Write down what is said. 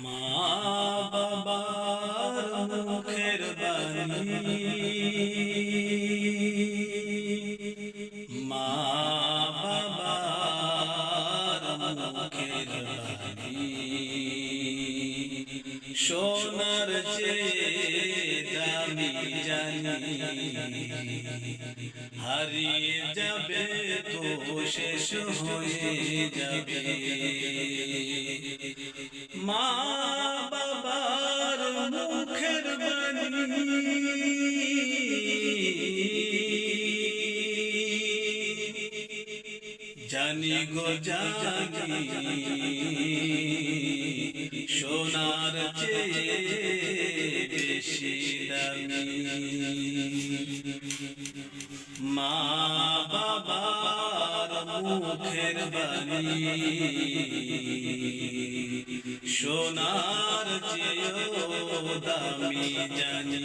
মা বাবার মুখের বাণী, মা বাবার মুখের বাণী সোনার চেয়ে দামি জানি, হারিয়ে যাবে তো শেষ হয়ে যাবে। মা বাবার মুখের বাণী জানি গো জানি, সোনার চেয়ে বেশি দামি। মা বাবার মুখের বাণী সোনার চেয়েও দামি জানি।